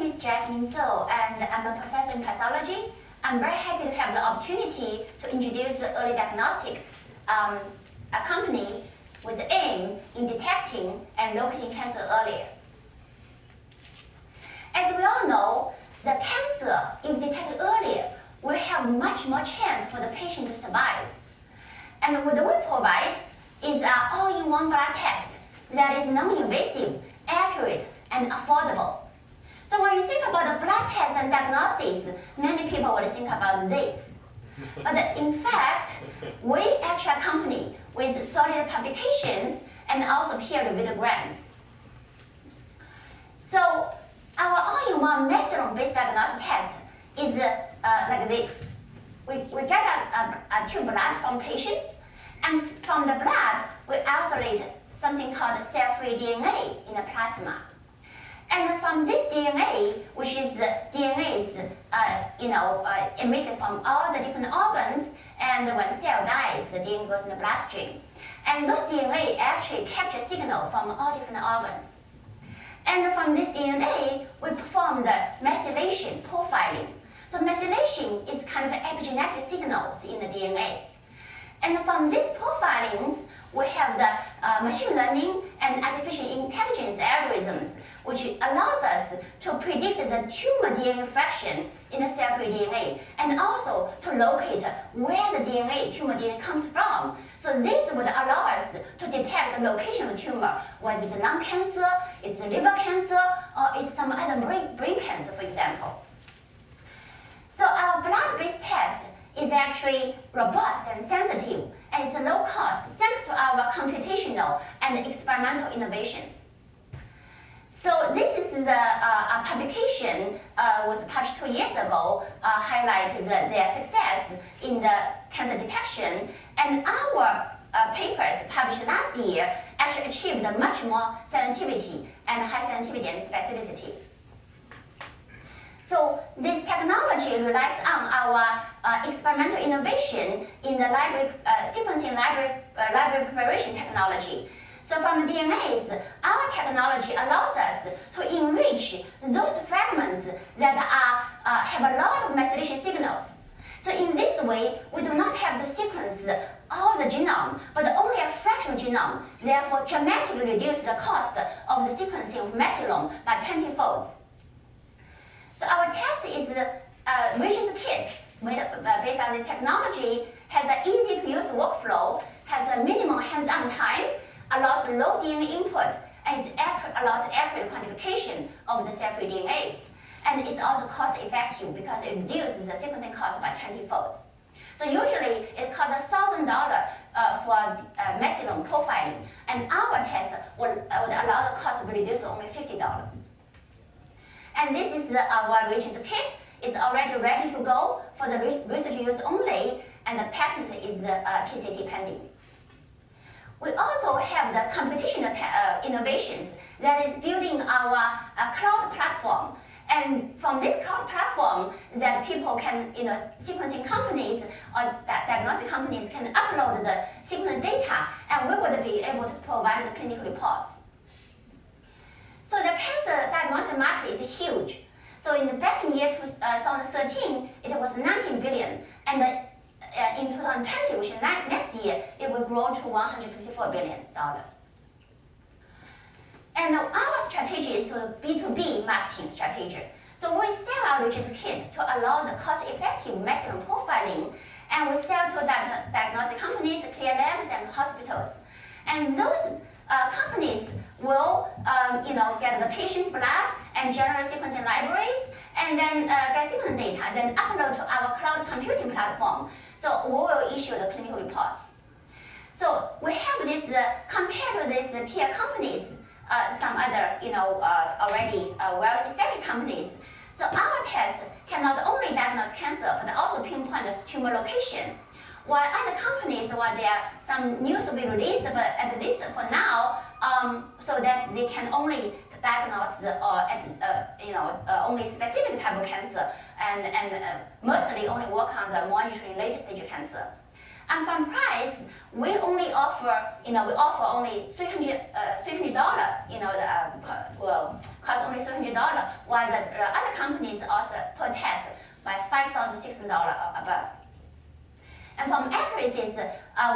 is Jasmine Zhou, and I'm a professor in pathology. I'm very happy to have the opportunity to introduce EarlyDiagnostics, a company with the aim in detecting and locating cancer earlier. As we all know, the cancer, if detected earlier, will have much more chance for the patient to survive. And what we provide is an all-in-one blood test that is non-invasive, accurate, and affordable. So when you think about the blood test and diagnosis, many people would think about this. But in fact, we actually are a company with solid publications and also peer-reviewed grants. So our all-in-one methylome-based diagnostic test is like this. We get a tube blood from patients, and from the blood, we isolate something called cell-free DNA in the plasma. And from this DNA, which is DNA is emitted from all the different organs, and when cell dies, the DNA goes in the bloodstream. And those DNA actually capture signal from all different organs. And from this DNA, we perform the methylation profiling. So methylation is kind of epigenetic signals in the DNA. And from these profilings, we have the machine learning and artificial intelligence algorithms, which allows us to predict the tumor DNA fraction in the cell-free DNA, and also to locate where the tumor DNA comes from. So this would allow us to detect the location of tumor, whether it's lung cancer, it's liver cancer, or it's some other brain cancer, for example. So our blood-based test is actually robust and sensitive, and it's low cost thanks to our computational and experimental innovations. So this is a publication was published 2 years ago, highlighted their success in the cancer detection, and our papers published last year actually achieved much more sensitivity and high sensitivity and specificity. So this technology relies on our experimental innovation in the library sequencing library preparation technology. So from DNAs, our technology allows us to enrich those fragments that have a lot of methylation signals. So in this way, we do not have to sequence all the genome, but only a fraction of genome, therefore dramatically reduce the cost of the sequencing of methylome by 20 folds. So our test is a regions kit based on this technology, has an easy-to-use workflow, has a minimal hands-on time, allows low DNA input, and it allows accurate quantification of the cell-free DNAs. And it's also cost-effective because it reduces the sequencing cost by 20 folds. So usually it costs $1,000 for methylome profiling, and our test would allow the cost to be reduced to only $50. And this is our reagents kit. It's already ready to go for the research use only, and the patent is PCT pending. We also have the computational innovations that is building our cloud platform. And from this cloud platform, that people can, sequencing companies or diagnostic companies can upload the sequence data, and we would be able to provide the clinical reports. So the cancer diagnostic market is huge. So back in year 2013, it was 19 billion, and in 2020, which is next year, it will grow to $154 billion. And our strategy is to B2B marketing strategy. So we sell our reagents kit to allow the cost-effective methylome profiling, and we sell to diagnostic companies, clear labs, and hospitals. And those companies will get the patient's blood and generate sequencing libraries, and then get sequence data, then upload to our cloud computing platform. So we will issue the clinical reports. So we have this, compared to these peer companies, some other already well-established companies. So our test can not only diagnose cancer, but also pinpoint the tumor location. While other companies, while there are some news will be released, but at least for now, so that they can only diagnose only specific type of cancer, and mostly only work on the monitoring later stage cancer. And from price, we only offer, we offer only $300, cost only $300, while the other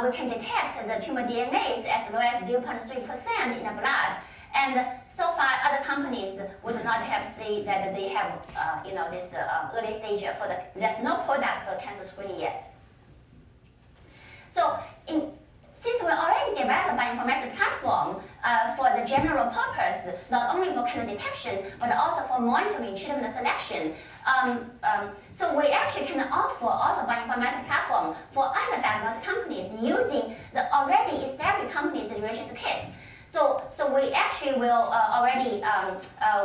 we can detect the tumor DNAs as low as 0.3% in the blood. And so far, other companies would not have said that they have, this early stage there's no product for cancer screening yet. So, since we already developed a bioinformatics platform for the general purpose, not only for cancer detection, but also for monitoring treatment selection, so we actually can offer also bioinformatics platform for other diagnostic companies using the already established companies' reagents kit. So we actually will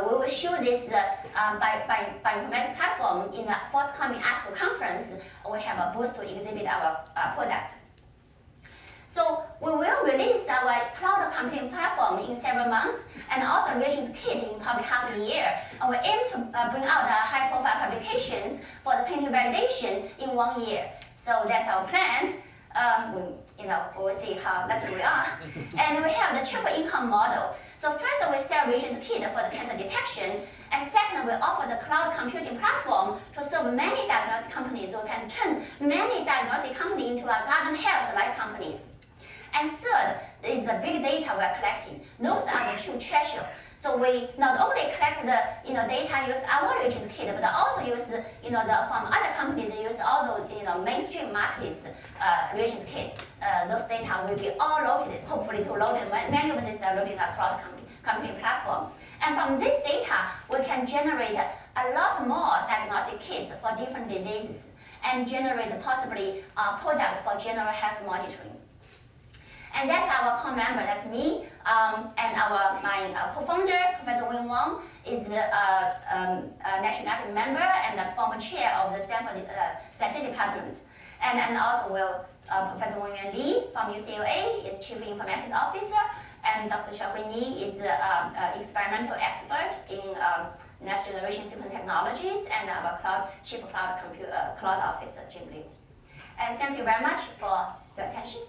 we will show this bioinformatics platform in the forthcoming ASCO conference. We have a booth to exhibit our product. So we will release our cloud computing platform in several months, and also reagents kit in probably half a year. And we aim to bring out high-profile publications for the clinical validation in 1 year. So that's our plan. We'll see how lucky we are. And we have the triple income model. So first, we sell reagents kit for the cancer detection, and second, we offer the cloud computing platform to serve many diagnostic companies. We can turn many diagnostic companies into a garden health-like companies. And third is the big data we're collecting. Those are the true treasure. So we not only collect the data, use our reagents kit, but also use from other companies use also mainstream markets reagents kit. Those data will be all loaded, hopefully to load it. Many of these are loaded in a cloud computing platform. And from this data, we can generate a lot more diagnostic kits for different diseases and generate possibly a product for general health monitoring. And that's our core member, that's me, and my co-founder, Professor Wing Wang, is the National Academy member and the former chair of the Stanford Statistics Department. And also Professor Wenyan Li from UCLA is Chief Informatics Officer, and Dr. Xiaohui Ni is experimental expert in next generation sequencing technologies, and our Chief Cloud Officer, Jim Liu. And thank you very much for your attention.